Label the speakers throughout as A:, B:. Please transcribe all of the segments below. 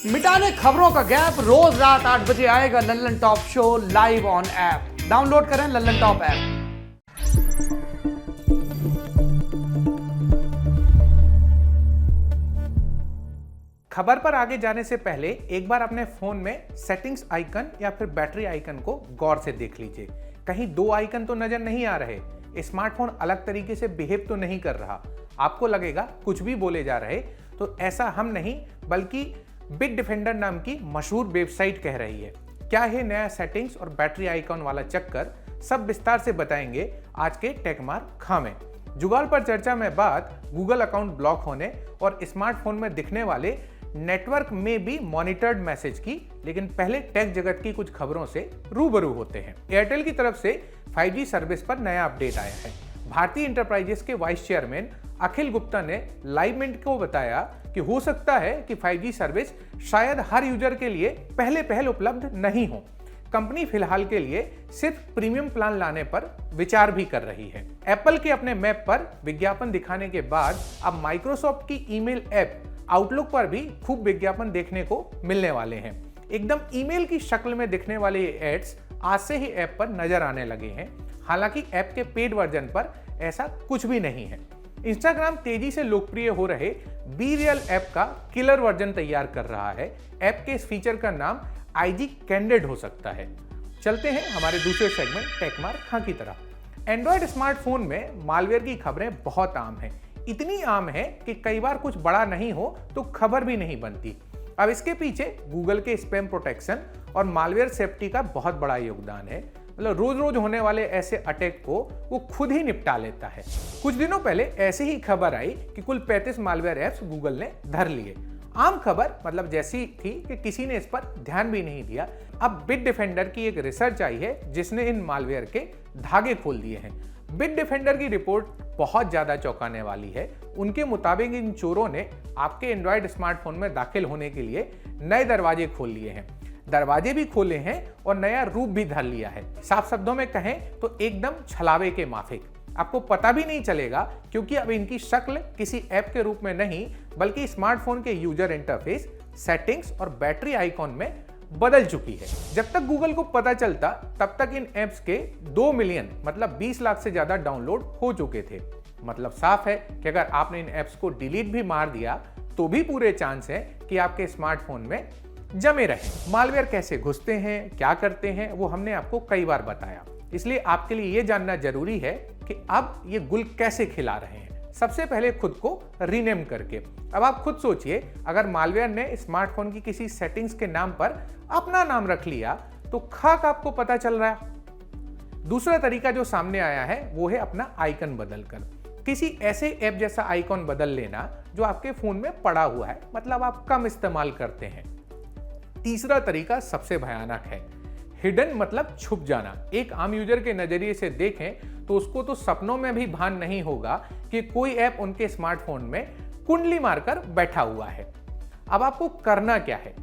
A: मिटाने खबरों का गैप, रोज रात 8 बजे आएगा Lallan top show live on app. Download करें लल्लन टॉप ऐप। खबर पर आगे जाने से पहले एक बार अपने फोन में सेटिंग्स आइकन या फिर बैटरी आइकन को गौर से देख लीजिए। कहीं दो आइकन तो नजर नहीं आ रहे। स्मार्टफोन अलग तरीके से बिहेव तो नहीं कर रहा। आपको लगेगा कुछ भी बोले जा रहे, तो ऐसा हम नहीं बल्कि बिट डिफेंडर नाम की मशहूर वेबसाइट कह रही है। क्या है नया सेटिंग्स और बैटरी आइकॉन वाला चक्कर, सब विस्तार से बताएंगे आज के टेकमार खा में। जुगाड़ पर चर्चा में बात गूगल अकाउंट ब्लॉक होने और स्मार्टफोन में दिखने वाले नेटवर्क में भी मॉनिटर्ड मैसेज की, लेकिन पहले टेक जगत की कुछ खबरों से रूबरू होते हैं। एयरटेल की तरफ से 5G सर्विस पर नया अपडेट आया है। भारतीय इंटरप्राइजेस के वाइस चेयरमैन अखिल गुप्ता ने लाइव मिनट को बताया कि हो सकता है कि 5G सर्विस शायद हर यूजर के लिए पहले उपलब्ध नहीं हो। कंपनी फिलहाल के लिए सिर्फ प्रीमियम प्लान लाने पर विचार भी कर रही है। एप्पल के अपने मैप पर विज्ञापन दिखाने के बाद अब माइक्रोसॉफ्ट की ईमेल ऐप आउटलुक पर भी खूब विज्ञापन देखने को मिलने वाले हैं। एकदम ईमेल की शक्ल में दिखने वाले ये एड्स आज से ही ऐप पर नजर आने लगे हैं। हालांकि ऐप के पेड वर्जन पर ऐसा कुछ भी नहीं है। इंस्टाग्राम तेजी से लोकप्रिय हो रहे बी रियल ऐप का किलर वर्जन तैयार कर रहा है। ऐप के इस फीचर का नाम IG कैंडिड हो सकता है। चलते हैं हमारे दूसरे सेगमेंट टेकमार खां की तरफ। एंड्रॉयड स्मार्टफोन में मालवेयर की खबरें बहुत आम हैं। इतनी आम है कि कई बार कुछ बड़ा नहीं हो तो खबर भी नहीं बनती। अब इसके पीछे गूगल के स्पैम प्रोटेक्शन और मालवेयर सेफ्टी का बहुत बड़ा योगदान है। मतलब रोज रोज होने वाले ऐसे अटैक को वो खुद ही निपटा लेता है। कुछ दिनों पहले ऐसी ही खबर आई कि कुल 35 मालवेयर ऐप्स गूगल ने धर लिए। आम खबर मतलब जैसी थी कि किसी ने इस पर ध्यान भी नहीं दिया। अब बिट डिफेंडर की एक रिसर्च आई है जिसने इन मालवेयर के धागे खोल दिए हैं। बिट डिफेंडर की रिपोर्ट बहुत ज्यादा चौंकाने वाली है। उनके मुताबिक इन चोरों ने आपके एंड्रॉयड स्मार्टफोन में दाखिल होने के लिए नए दरवाजे खोल लिए हैं। दरवाजे भी खोले हैं और नया रूप भी धर लिया है। साफ शब्दों में कहें तो एकदम छलावे के माफिक। आपको पता भी नहीं चलेगा क्योंकि अब इनकी शक्ल किसी ऐप के रूप में नहीं बल्कि स्मार्टफोन के यूजर इंटरफेस, सेटिंग्स और बैटरी आइकॉन में बदल चुकी है। जब तक गूगल को पता चलता तब तक इन ऐप्स के 2 मिलियन मतलब 20 लाख से ज्यादा डाउनलोड हो चुके थे। मतलब साफ है कि अगर आपने इन ऐप्स को डिलीट भी मार दिया तो भी पूरे चांस है कि आपके स्मार्टफोन में जमे रहे। मालवेयर कैसे घुसते हैं, क्या करते हैं, वो हमने आपको कई बार बताया। इसलिए आपके लिए ये जानना जरूरी है कि अब ये गुल कैसे खिला रहे हैं। सबसे पहले खुद को रीनेम करके। अब आप खुद सोचिए, अगर मालवेयर ने स्मार्टफोन की किसी सेटिंग्स के नाम पर अपना नाम रख लिया तो खाक आपको पता चल रहा है। दूसरा तरीका जो सामने आया है वो है अपना आइकन बदलकर किसी ऐसे ऐप जैसा आइकॉन बदल लेना जो आपके फोन में पड़ा हुआ है, मतलब आप कम इस्तेमाल करते हैं। तीसरा तरीका सबसे भयानक है, हिडन मतलब छुप जाना। एक आम यूजर के नजरिए से देखें तो उसको तो सपनों में भी भान नहीं होगा कि कोई ऐप उनके स्मार्टफोन में कुंडली मारकर बैठा हुआ है। अब आपको करना क्या है?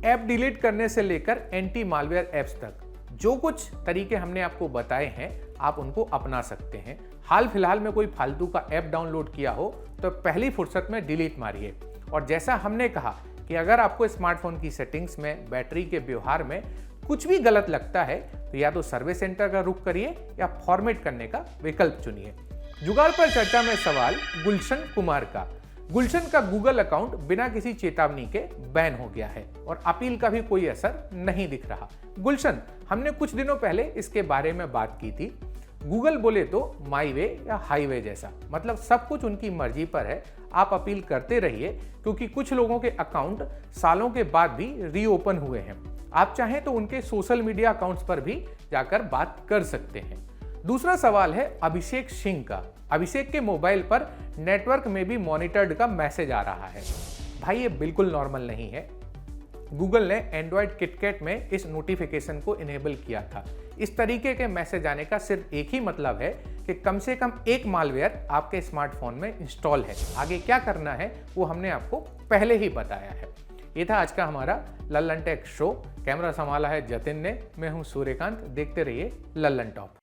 A: ऐप डिलीट करने से लेकर एंटी मालवेयर ऐप्स तक जो कुछ तरीके हमने आपको बताए हैं आप उनको अपना सकते हैं। हाल फिलहाल में कोई फालतू का ऐप डाउनलोड किया हो तो पहली फुर्सत में डिलीट मारिए। और जैसा हमने कहा कि अगर आपको स्मार्टफोन की सेटिंग्स में, बैटरी के व्यवहार में कुछ भी गलत लगता है तो या तो सर्विस सेंटर का रुख करिए या फॉर्मेट करने का विकल्प चुनिए। जुगाड़ पर चर्चा में सवाल गुलशन कुमार का। गुलशन का गूगल अकाउंट बिना किसी चेतावनी के बैन हो गया है और अपील का भी कोई असर नहीं दिख रहा। गुलशन, हमने कुछ दिनों पहले इसके बारे में बात की थी। गूगल बोले तो माई वे या हाईवे जैसा, मतलब सब कुछ उनकी मर्जी पर है। आप अपील करते रहिए क्योंकि कुछ लोगों के अकाउंट सालों के बाद भी रीओपन हुए हैं। आप चाहें तो उनके सोशल मीडिया अकाउंट्स पर भी जाकर बात कर सकते हैं। दूसरा सवाल है अभिषेक सिंह का। अभिषेक के मोबाइल पर नेटवर्क में भी मॉनिटर्ड का मैसेज आ रहा है। भाई ये बिल्कुल नॉर्मल नहीं है। गूगल ने एंड्रॉयड किटकैट में इस नोटिफिकेशन को इनेबल किया था। इस तरीके के मैसेज आने का सिर्फ एक ही मतलब है कि कम से कम एक मालवेयर आपके स्मार्टफोन में इंस्टॉल है। आगे क्या करना है वो हमने आपको पहले ही बताया है। ये था आज का हमारा लल्लन टेक शो। कैमरा संभाला है जतिन ने, मैं हूं सूर्यकांत। देखते रहिए लल्लन टॉप।